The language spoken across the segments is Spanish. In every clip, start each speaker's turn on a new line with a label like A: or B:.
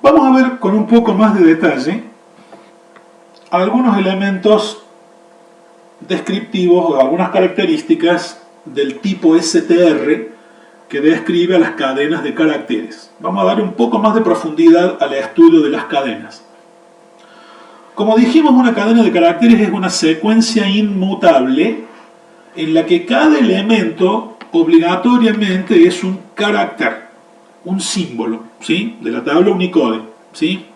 A: Vamos a ver con un poco más de detalle algunos elementos descriptivos o algunas características del tipo STR que describe a las cadenas de caracteres. Vamos a dar un poco más de profundidad al estudio de las cadenas. Como dijimos, una cadena de caracteres es una secuencia inmutable en la que cada elemento obligatoriamente es un carácter, un símbolo, ¿sí?, de la tabla Unicode, ¿sí?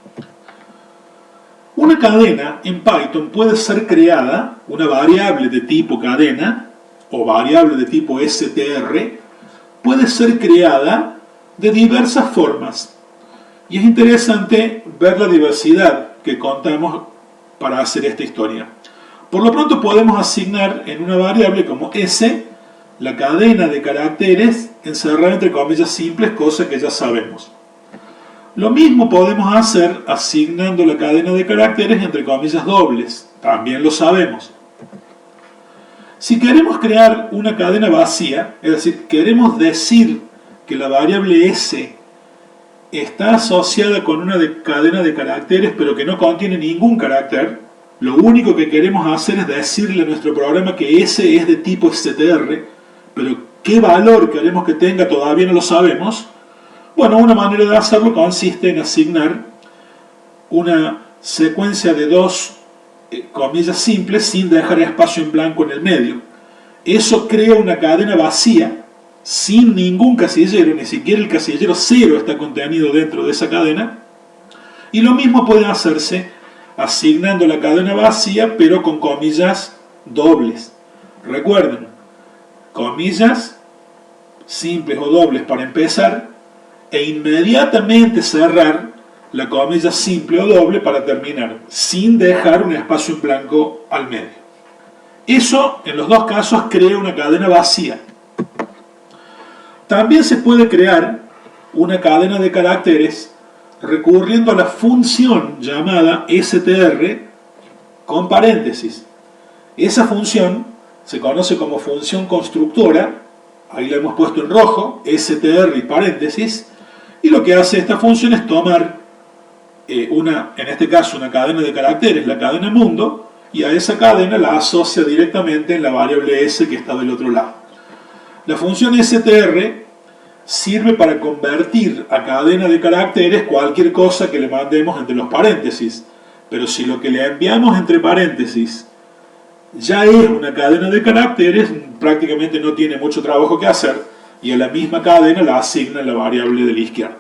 A: Una cadena en Python puede ser creada, una variable de tipo cadena o variable de tipo str, puede ser creada de diversas formas. Y es interesante ver la diversidad que contamos para hacer esta historia. Por lo pronto podemos asignar en una variable como s la cadena de caracteres encerrada entre comillas simples, cosa que ya sabemos. Lo mismo podemos hacer asignando la cadena de caracteres entre comillas dobles, también lo sabemos. Si queremos crear una cadena vacía, es decir, queremos decir que la variable s está asociada con una cadena de caracteres pero que no contiene ningún carácter, lo único que queremos hacer es decirle a nuestro programa que s es de tipo str, pero qué valor queremos que tenga todavía no lo sabemos. Bueno, una manera de hacerlo consiste en asignar una secuencia de dos comillas simples sin dejar espacio en blanco en el medio. Eso crea una cadena vacía sin ningún casillero, ni siquiera el casillero 0 está contenido dentro de esa cadena. Y lo mismo puede hacerse asignando la cadena vacía pero con comillas dobles. Recuerden, comillas simples o dobles para empezar e inmediatamente cerrar la comilla simple o doble para terminar, sin dejar un espacio en blanco al medio. Eso, en los dos casos, crea una cadena vacía. También se puede crear una cadena de caracteres recurriendo a la función llamada str con paréntesis. Esa función se conoce como función constructora, ahí la hemos puesto en rojo, str y paréntesis, y lo que hace esta función es tomar en este caso una cadena de caracteres, la cadena mundo, y a esa cadena la asocia directamente en la variable s que está del otro lado. La función str sirve para convertir a cadena de caracteres cualquier cosa que le mandemos entre los paréntesis, pero si lo que le enviamos entre paréntesis ya es una cadena de caracteres, prácticamente no tiene mucho trabajo que hacer y a la misma cadena la asigna en la variable de la izquierda.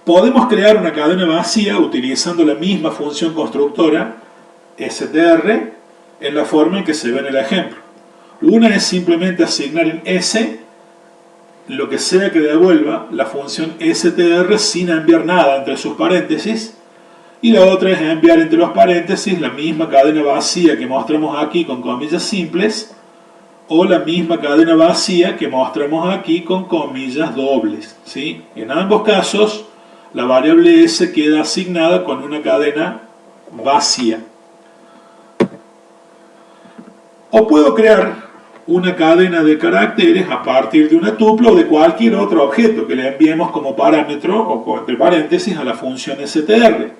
A: Podemos crear una cadena vacía utilizando la misma función constructora str en la forma en que se ve en el ejemplo. Una es simplemente asignar en s lo que sea que devuelva la función str sin enviar nada entre sus paréntesis, y la otra es enviar entre los paréntesis la misma cadena vacía que mostramos aquí con comillas simples o la misma cadena vacía que mostramos aquí con comillas dobles, ¿sí? En ambos casos la variable s queda asignada con una cadena vacía. O puedo crear una cadena de caracteres a partir de una tupla o de cualquier otro objeto que le enviemos como parámetro o entre paréntesis a la función str.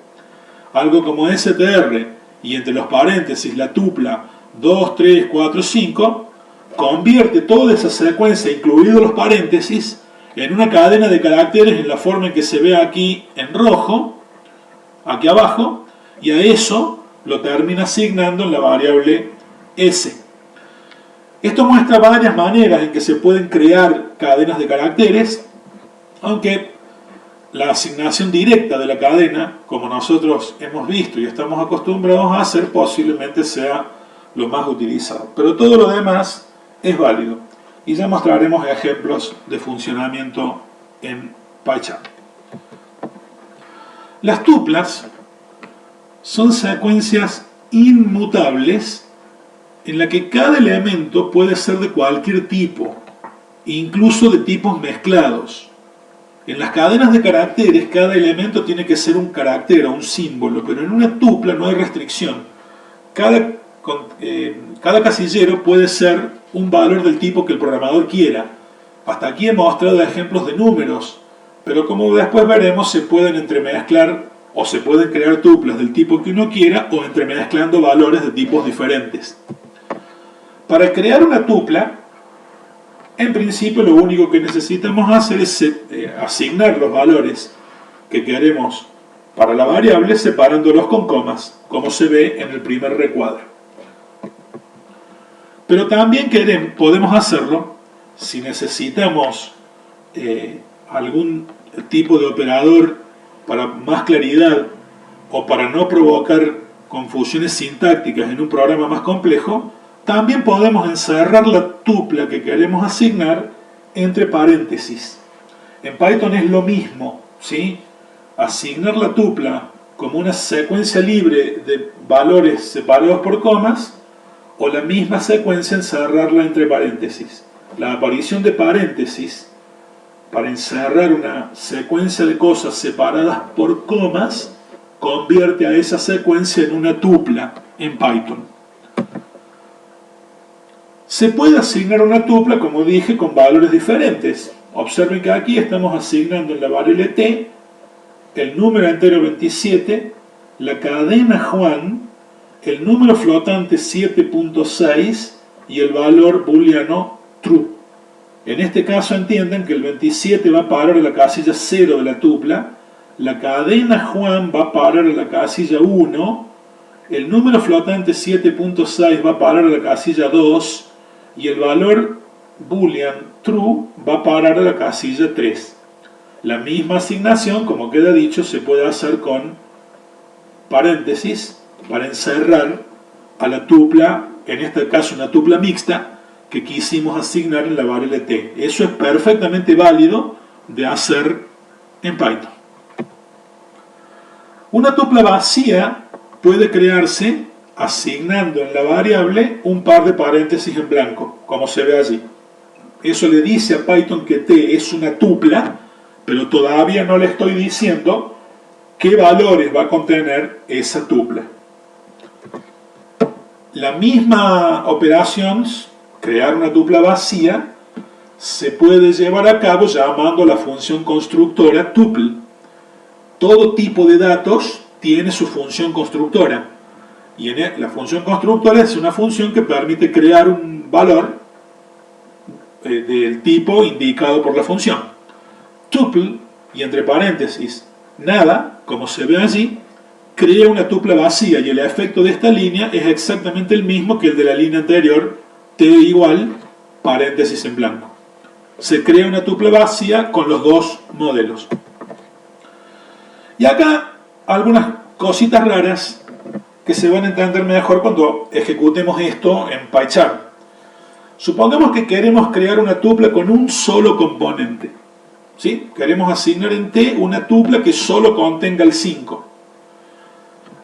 A: Algo como str y entre los paréntesis la tupla 2, 3, 4, 5 convierte toda esa secuencia, incluidos los paréntesis, en una cadena de caracteres en la forma en que se ve aquí en rojo, aquí abajo, y a eso lo termina asignando en la variable s. Esto muestra varias maneras en que se pueden crear cadenas de caracteres, aunque la asignación directa de la cadena, como nosotros hemos visto y estamos acostumbrados a hacer, posiblemente sea lo más utilizado. Pero todo lo demás es válido y ya mostraremos ejemplos de funcionamiento en PyCharm. Las tuplas son secuencias inmutables en la que cada elemento puede ser de cualquier tipo, incluso de tipos mezclados. En las cadenas de caracteres cada elemento tiene que ser un carácter o un símbolo, pero en una tupla no hay restricción. Cada casillero puede ser un valor del tipo que el programador quiera. Hasta aquí he mostrado ejemplos de números, pero como después veremos, se pueden entremezclar o se pueden crear tuplas del tipo que uno quiera o entremezclando valores de tipos diferentes. Para crear una tupla, en principio lo único que necesitamos hacer es asignar los valores que queremos para la variable separándolos con comas, como se ve en el primer recuadro. Pero también podemos hacerlo si necesitamos algún tipo de operador para más claridad o para no provocar confusiones sintácticas en un programa más complejo. También podemos encerrar la tupla que queremos asignar entre paréntesis. En Python es lo mismo, ¿sí? Asignar la tupla como una secuencia libre de valores separados por comas o la misma secuencia encerrarla entre paréntesis. La aparición de paréntesis para encerrar una secuencia de cosas separadas por comas convierte a esa secuencia en una tupla en Python. Se puede asignar una tupla, como dije, con valores diferentes. Observen que aquí estamos asignando en la variable t el número entero 27, la cadena Juan, el número flotante 7.6 y el valor booleano true. En este caso entiendan que el 27 va a parar a la casilla 0 de la tupla, la cadena Juan va a parar a la casilla 1, el número flotante 7.6 va a parar a la casilla 2 y el valor boolean true va a parar a la casilla 3. La misma asignación, como queda dicho, se puede hacer con paréntesis para encerrar a la tupla, en este caso una tupla mixta, que quisimos asignar en la variable t. Eso es perfectamente válido de hacer en Python. Una tupla vacía puede crearse asignando en la variable un par de paréntesis en blanco, como se ve allí. Eso le dice a Python que t es una tupla, pero todavía no le estoy diciendo qué valores va a contener esa tupla. La misma operación, crear una tupla vacía, se puede llevar a cabo llamando a la función constructora tuple. Todo tipo de datos tiene su función constructora. Y la función constructora es una función que permite crear un valor del tipo indicado por la función. Tuple, y entre paréntesis, nada, como se ve allí, crea una tupla vacía y el efecto de esta línea es exactamente el mismo que el de la línea anterior, t igual, paréntesis en blanco. Se crea una tupla vacía con los dos modelos. Y acá algunas cositas raras que se van a entender mejor cuando ejecutemos esto en PyCharm. Supongamos que queremos crear una tupla con un solo componente. ¿Sí? Queremos asignar en t una tupla que solo contenga el 5.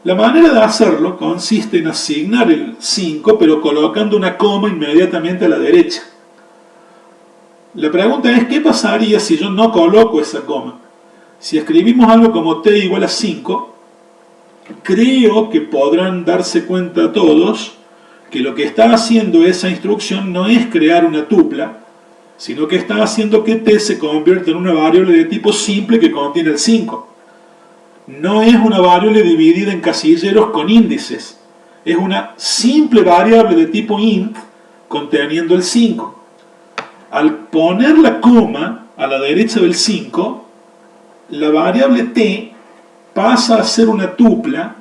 A: La manera de hacerlo consiste en asignar el 5, pero colocando una coma inmediatamente a la derecha. La pregunta es, ¿qué pasaría si yo no coloco esa coma? Si escribimos algo como t igual a 5, creo que podrán darse cuenta todos que lo que está haciendo esa instrucción no es crear una tupla, sino que está haciendo que t se convierta en una variable de tipo simple que contiene el 5. No es una variable dividida en casilleros con índices, es una simple variable de tipo int conteniendo el 5. Al poner la coma a la derecha del 5, la variable t pasa a ser una tupla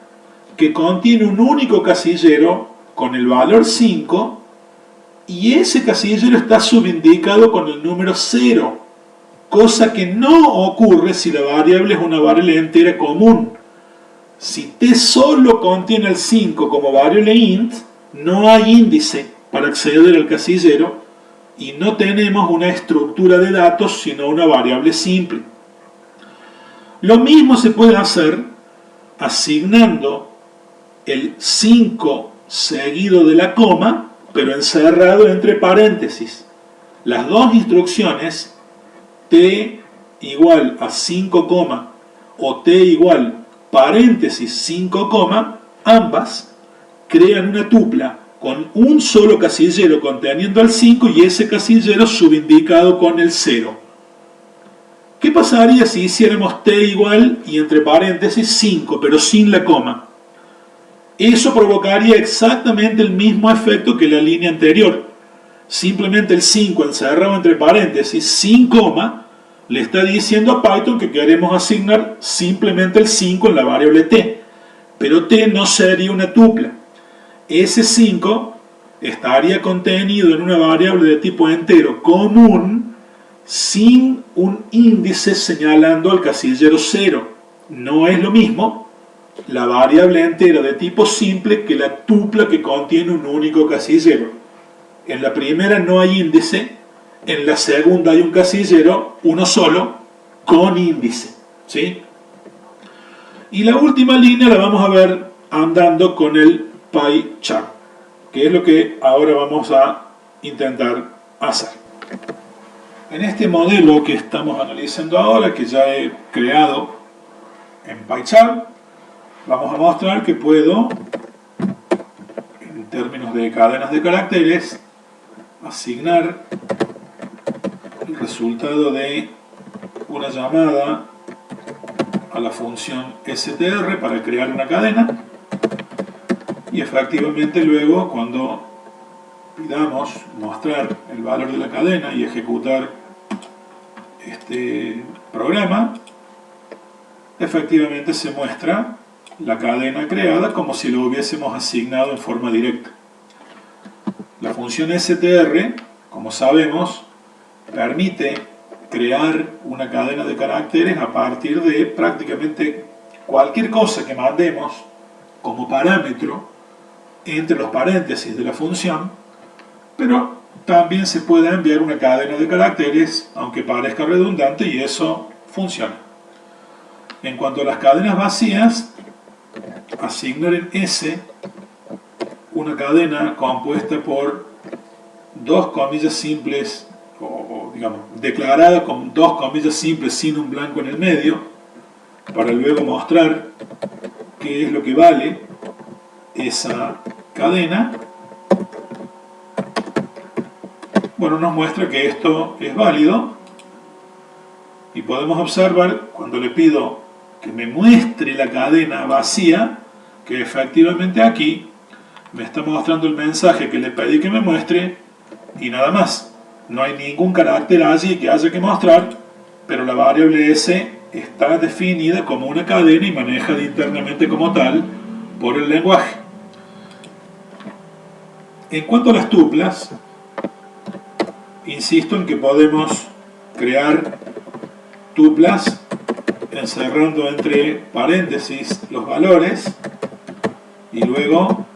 A: que contiene un único casillero con el valor 5 y ese casillero está subindicado con el número 0, cosa que no ocurre si la variable es una variable entera común. Si t solo contiene el 5 como variable int, no hay índice para acceder al casillero y no tenemos una estructura de datos sino una variable simple. Lo mismo se puede hacer asignando el 5 seguido de la coma, pero encerrado entre paréntesis. Las dos instrucciones, t igual a 5, o t igual paréntesis 5, ambas crean una tupla con un solo casillero conteniendo el 5 y ese casillero subindicado con el 0. ¿Qué pasaría si hiciéramos t igual y entre paréntesis 5, pero sin la coma? Eso provocaría exactamente el mismo efecto que la línea anterior. Simplemente el 5 encerrado entre paréntesis sin coma le está diciendo a Python que queremos asignar simplemente el 5 en la variable t. Pero t no sería una tupla. Ese 5 estaría contenido en una variable de tipo entero común sin un índice señalando al casillero 0. No es lo mismo la variable entera de tipo simple que la tupla que contiene un único casillero. En la primera no hay índice, en la segunda hay un casillero, uno solo, con índice, ¿sí? Y la última línea la vamos a ver andando con el pie chart, que es lo que ahora vamos a intentar hacer. En este modelo que estamos analizando ahora, que ya he creado en PyChart, vamos a mostrar que puedo, en términos de cadenas de caracteres, asignar el resultado de una llamada a la función str para crear una cadena, y efectivamente luego cuando pidamos mostrar el valor de la cadena y ejecutar este programa, efectivamente se muestra la cadena creada como si lo hubiésemos asignado en forma directa. La función str, como sabemos, permite crear una cadena de caracteres a partir de prácticamente cualquier cosa que mandemos como parámetro entre los paréntesis de la función, pero también se puede enviar una cadena de caracteres, aunque parezca redundante, y eso funciona. En cuanto a las cadenas vacías, asignar en S una cadena compuesta por dos comillas simples, o digamos, declarada con dos comillas simples sin un blanco en el medio, para luego mostrar qué es lo que vale esa cadena. Bueno, nos muestra que esto es válido y podemos observar cuando le pido que me muestre la cadena vacía, que efectivamente aquí me está mostrando el mensaje que le pedí que me muestre y nada más. No hay ningún carácter allí que haya que mostrar, pero la variable S está definida como una cadena y manejada internamente como tal por el lenguaje. En cuanto a las tuplas, insisto en que podemos crear tuplas encerrando entre paréntesis los valores y luego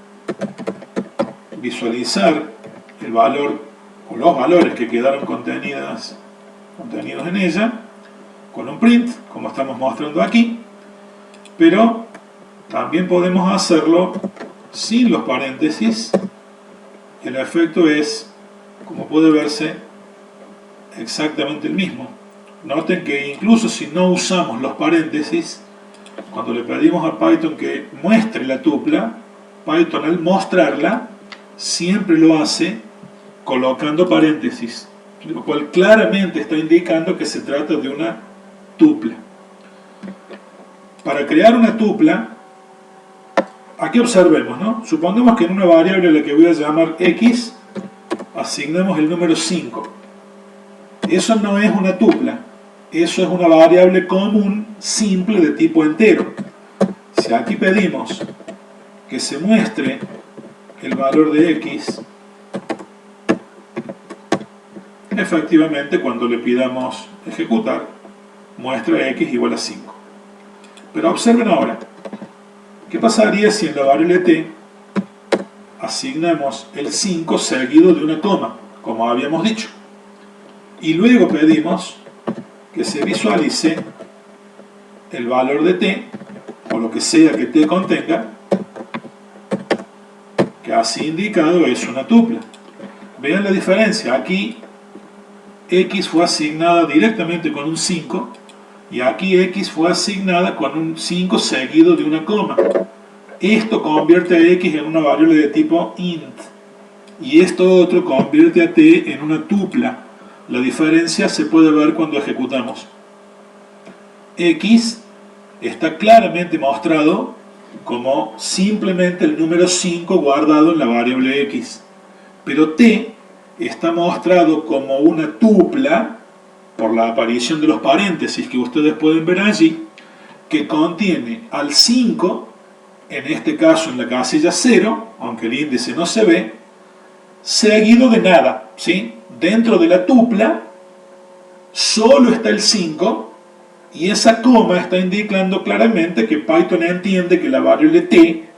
A: visualizar el valor o los valores que quedaron contenidos en ella con un print, como estamos mostrando aquí, pero también podemos hacerlo sin los paréntesis. El efecto es, como puede verse, exactamente el mismo. Noten que incluso si no usamos los paréntesis, cuando le pedimos a Python que muestre la tupla, Python al mostrarla siempre lo hace colocando paréntesis, lo cual claramente está indicando que se trata de una tupla. Para crear una tupla, aquí observemos, ¿no? Supongamos que en una variable a la que voy a llamar x asignamos el número 5. Eso no es una tupla, eso es una variable común simple de tipo entero. Si aquí pedimos que se muestre el valor de x, efectivamente cuando le pidamos ejecutar, muestra x igual a 5. Pero observen ahora, ¿qué pasaría si en la variable t asignamos el 5 seguido de una coma, como habíamos dicho? Y luego pedimos que se visualice el valor de t, o lo que sea que t contenga, que así indicado es una tupla. Vean la diferencia, aquí x fue asignada directamente con un 5 y aquí x fue asignada con un 5 seguido de una coma. Esto convierte a x en una variable de tipo int y esto otro convierte a t en una tupla. La diferencia se puede ver cuando ejecutamos. X está claramente mostrado como simplemente el número 5 guardado en la variable X. Pero T está mostrado como una tupla por la aparición de los paréntesis que ustedes pueden ver allí, que contiene al 5, en este caso en la casilla 0, aunque el índice no se ve, seguido de nada, ¿sí? Dentro de la tupla solo está el 5 y esa coma está indicando claramente que Python entiende que la variable t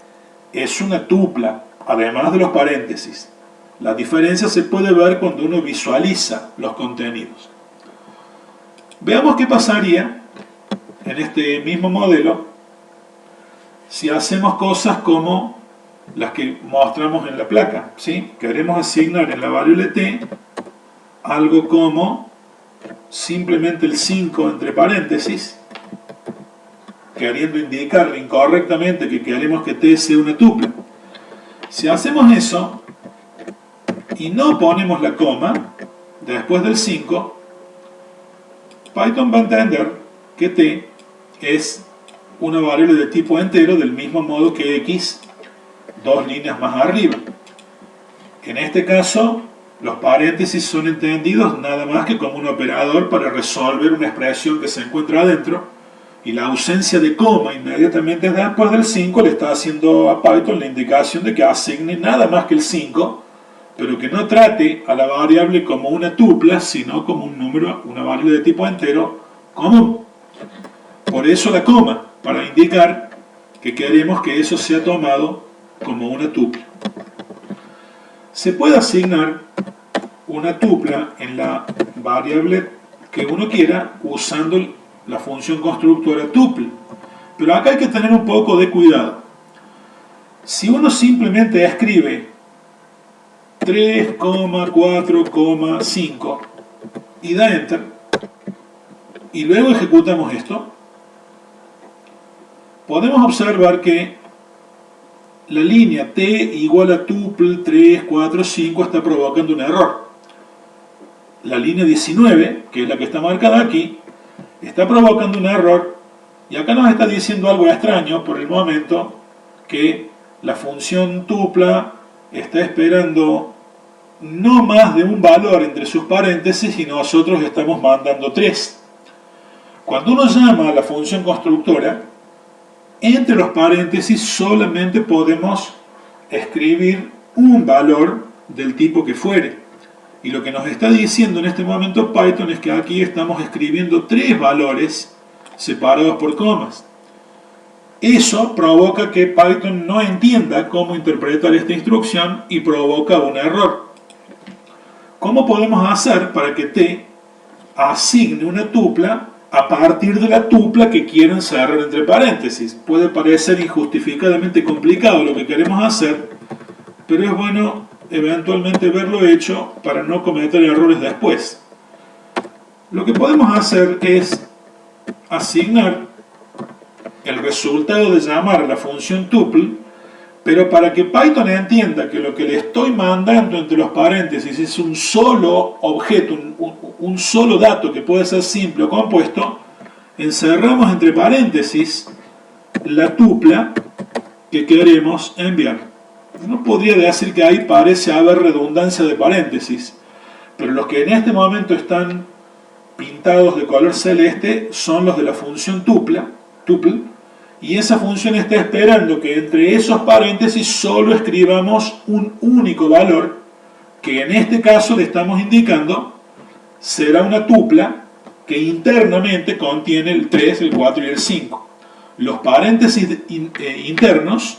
A: es una tupla, además de los paréntesis. La diferencia se puede ver cuando uno visualiza los contenidos. Veamos qué pasaría en este mismo modelo si hacemos cosas como las que mostramos en la placa, ¿sí? Queremos asignar en la variable t algo como simplemente el 5 entre paréntesis, queriendo indicar incorrectamente que queremos que t sea una tupla. Si hacemos eso y no ponemos la coma después del 5, Python va a entender que t es una variable de tipo entero del mismo modo que x dos líneas más arriba. En este caso, los paréntesis son entendidos nada más que como un operador para resolver una expresión que se encuentra adentro, y la ausencia de coma inmediatamente después del 5 le está haciendo a Python la indicación de que asigne nada más que el 5, pero que no trate a la variable como una tupla, sino como un número, una variable de tipo entero común. Por eso la coma, para indicar que queremos que eso sea tomado como una tupla. Se puede asignar una tupla en la variable que uno quiera usando la función constructora tuple, pero acá hay que tener un poco de cuidado. Si uno simplemente escribe 3,4,5 y da enter y luego ejecutamos esto, podemos observar que la línea t igual a tuple 3, 4, 5 está provocando un error. La línea 19, que es la que está marcada aquí, está provocando un error y acá nos está diciendo algo extraño por el momento, que la función tupla está esperando no más de un valor entre sus paréntesis y nosotros estamos mandando 3. Cuando uno llama a la función constructora, entre los paréntesis solamente podemos escribir un valor del tipo que fuere. Y lo que nos está diciendo en este momento Python es que aquí estamos escribiendo 3 valores separados por comas. Eso provoca que Python no entienda cómo interpretar esta instrucción y provoca un error. ¿Cómo podemos hacer para que t asigne una tupla a partir de la tupla que quieren cerrar entre paréntesis? Puede parecer injustificadamente complicado lo que queremos hacer, pero es bueno eventualmente verlo hecho para no cometer errores después. Lo que podemos hacer es asignar el resultado de llamar a la función tuple, pero para que Python entienda que lo que le estoy mandando entre los paréntesis es un solo objeto, un solo dato que puede ser simple o compuesto, encerramos entre paréntesis la tupla que queremos enviar. Uno podría decir que ahí parece haber redundancia de paréntesis, pero los que en este momento están pintados de color celeste son los de la función tuple, y esa función está esperando que entre esos paréntesis solo escribamos un único valor, que en este caso le estamos indicando será una tupla que internamente contiene el 3, el 4 y el 5. Los paréntesis internos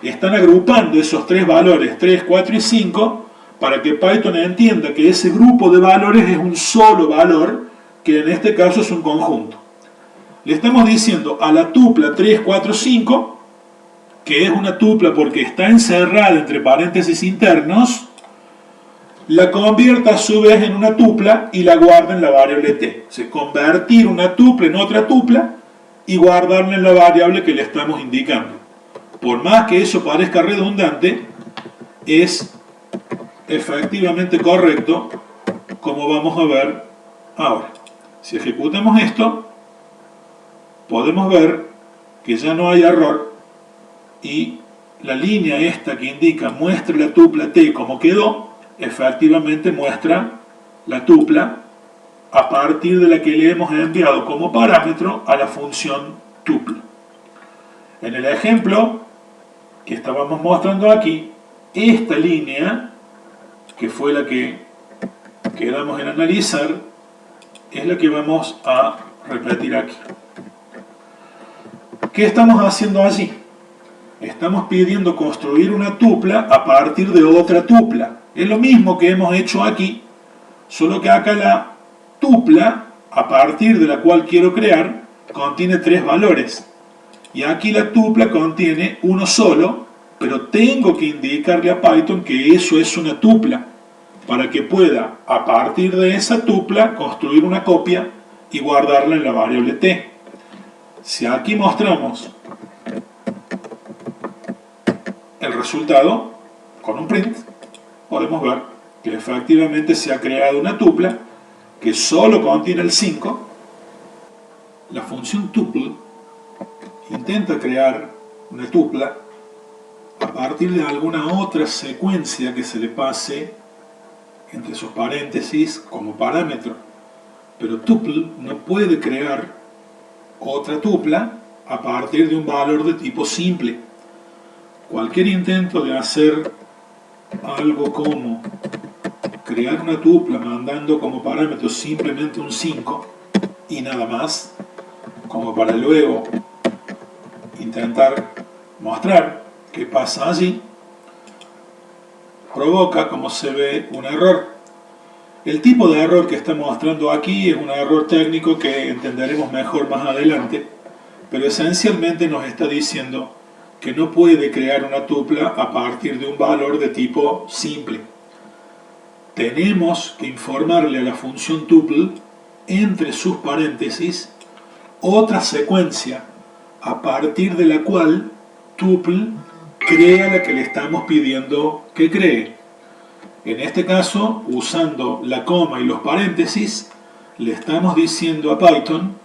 A: están agrupando esos 3 valores, 3, 4 y 5, para que Python entienda que ese grupo de valores es un solo valor, que en este caso es un conjunto. Le estamos diciendo a la tupla 3, 4, 5, que es una tupla porque está encerrada entre paréntesis internos, la convierta a su vez en una tupla y la guarda en la variable t. O sea, convertir una tupla en otra tupla y guardarla en la variable que le estamos indicando. Por más que eso parezca redundante, es efectivamente correcto, como vamos a ver ahora. Si ejecutamos esto, podemos ver que ya no hay error y la línea esta que indica muestra la tupla T como quedó, efectivamente muestra la tupla a partir de la que le hemos enviado como parámetro a la función tuple. En el ejemplo que estábamos mostrando aquí, esta línea, que fue la que quedamos en analizar, es la que vamos a repetir aquí. ¿Qué estamos haciendo allí? Estamos pidiendo construir una tupla a partir de otra tupla. Es lo mismo que hemos hecho aquí, solo que acá la tupla, a partir de la cual quiero crear, contiene 3 valores. Y aquí la tupla contiene uno solo, pero tengo que indicarle a Python que eso es una tupla, para que pueda, a partir de esa tupla, construir una copia y guardarla en la variable t. Si aquí mostramos el resultado con un print, podemos ver que efectivamente se ha creado una tupla que solo contiene el 5. La función tuple intenta crear una tupla a partir de alguna otra secuencia que se le pase entre sus paréntesis como parámetro, pero tuple no puede crear otra tupla a partir de un valor de tipo simple. Cualquier intento de hacer algo como crear una tupla mandando como parámetro simplemente un 5 y nada más, como para luego intentar mostrar qué pasa allí, provoca, como se ve, un error. El tipo de error que está mostrando aquí es un error técnico que entenderemos mejor más adelante, pero esencialmente nos está diciendo que no puede crear una tupla a partir de un valor de tipo simple. Tenemos que informarle a la función tuple, entre sus paréntesis, otra secuencia a partir de la cual tuple crea la que le estamos pidiendo que cree. En este caso, usando la coma y los paréntesis, le estamos diciendo a Python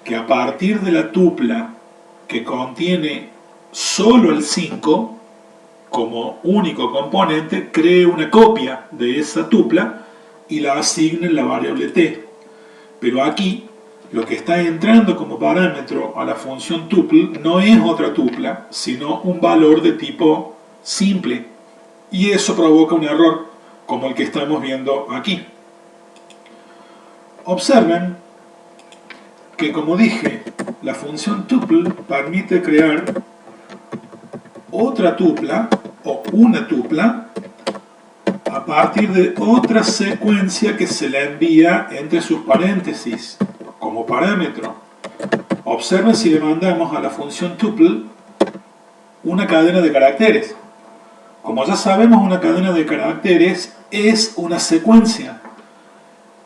A: que a partir de la tupla que contiene solo el 5 como único componente, cree una copia de esa tupla y la asigne en la variable t. Pero aquí, lo que está entrando como parámetro a la función tuple no es otra tupla, sino un valor de tipo simple. Y eso provoca un error, como el que estamos viendo aquí. Observen que, como dije, la función tuple permite crear otra tupla o una tupla a partir de otra secuencia que se le envía entre sus paréntesis como parámetro. Observen si le mandamos a la función tuple una cadena de caracteres. Como ya sabemos, una cadena de caracteres es una secuencia.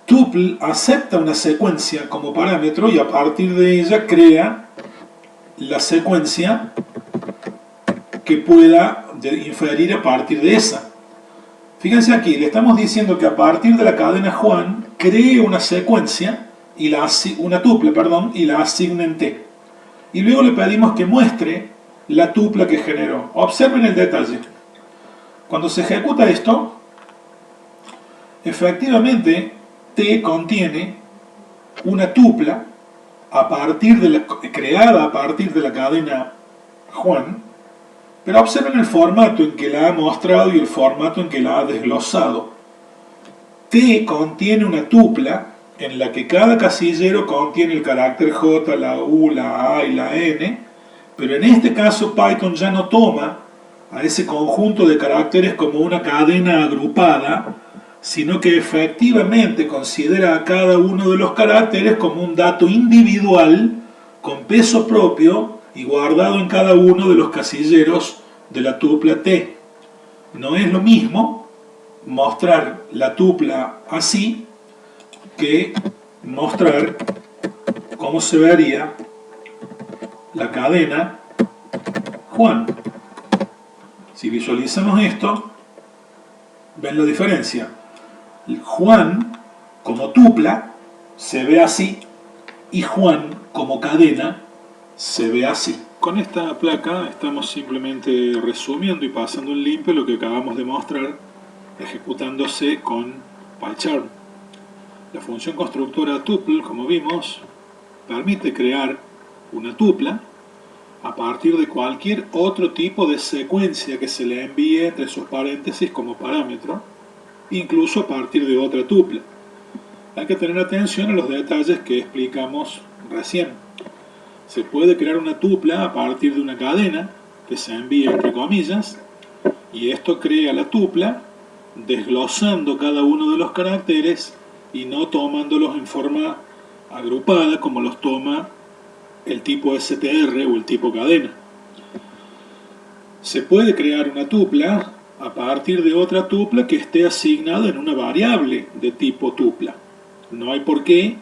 A: Tuple acepta una secuencia como parámetro y a partir de ella crea la secuencia que pueda inferir a partir de esa. Fíjense aquí, le estamos diciendo que a partir de la cadena Juan cree una secuencia y una tupla, y la asigne en t. Y luego le pedimos que muestre la tupla que generó. Observen el detalle. Cuando se ejecuta esto, efectivamente t contiene una tupla creada a partir de la cadena Juan, pero observen el formato en que la ha mostrado y el formato en que la ha desglosado. T contiene una tupla en la que cada casillero contiene el carácter J, la U, la A y la N, pero en este caso Python ya no toma a ese conjunto de caracteres como una cadena agrupada, sino que efectivamente considera a cada uno de los caracteres como un dato individual con peso propio y guardado en cada uno de los casilleros de la tupla T. No es lo mismo mostrar la tupla así que mostrar cómo se vería la cadena Juan. Si visualizamos esto, ven la diferencia. Juan como tupla se ve así y Juan como cadena se ve así. Con esta placa estamos simplemente resumiendo y pasando en limpio lo que acabamos de mostrar ejecutándose con PyCharm. La función constructora tuple, como vimos, permite crear una tupla a partir de cualquier otro tipo de secuencia que se le envíe entre sus paréntesis como parámetro, incluso a partir de otra tupla. Hay que tener atención a los detalles que explicamos recién. Se puede crear una tupla a partir de una cadena que se envía entre comillas, y esto crea la tupla desglosando cada uno de los caracteres y no tomándolos en forma agrupada como los toma el tipo STR o el tipo cadena. Se puede crear una tupla a partir de otra tupla que esté asignada en una variable de tipo tupla. No hay por qué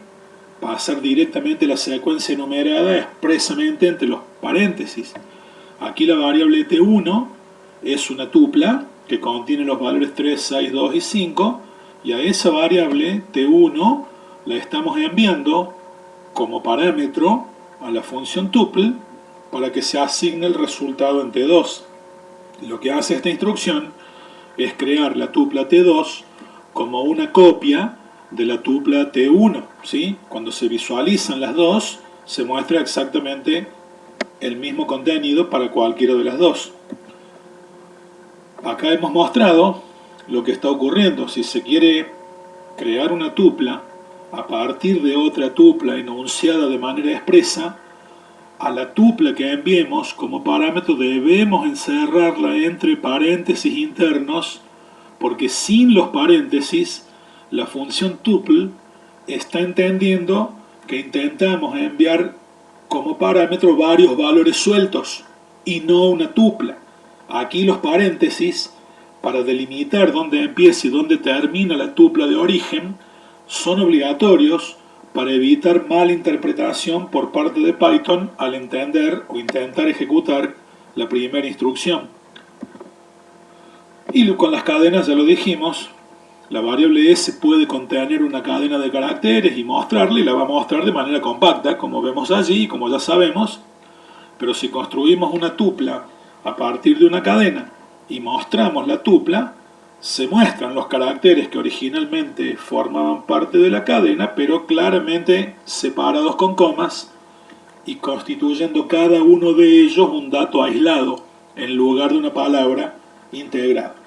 A: pasar directamente la secuencia enumerada expresamente entre los paréntesis. Aquí la variable T1 es una tupla que contiene los valores 3, 6, 2 y 5, y a esa variable T1 la estamos enviando como parámetro a la función tuple para que se asigne el resultado en T2. Lo que hace esta instrucción es crear la tupla T2 como una copia de la tupla T1, ¿sí? Cuando se visualizan las dos, se muestra exactamente el mismo contenido para cualquiera de las dos. Acá hemos mostrado lo que está ocurriendo. Si se quiere crear una tupla a partir de otra tupla enunciada de manera expresa, a la tupla que enviemos como parámetro debemos encerrarla entre paréntesis internos, porque sin los paréntesis la función tuple está entendiendo que intentamos enviar como parámetro varios valores sueltos y no una tupla. Aquí los paréntesis, para delimitar dónde empieza y dónde termina la tupla de origen, son obligatorios para evitar mala interpretación por parte de Python al entender o intentar ejecutar la primera instrucción. Y con las cadenas ya lo dijimos, la variable S puede contener una cadena de caracteres y mostrarla, y la va a mostrar de manera compacta, como vemos allí y como ya sabemos. Pero si construimos una tupla a partir de una cadena y mostramos la tupla, se muestran los caracteres que originalmente formaban parte de la cadena, pero claramente separados con comas y constituyendo cada uno de ellos un dato aislado en lugar de una palabra integrada.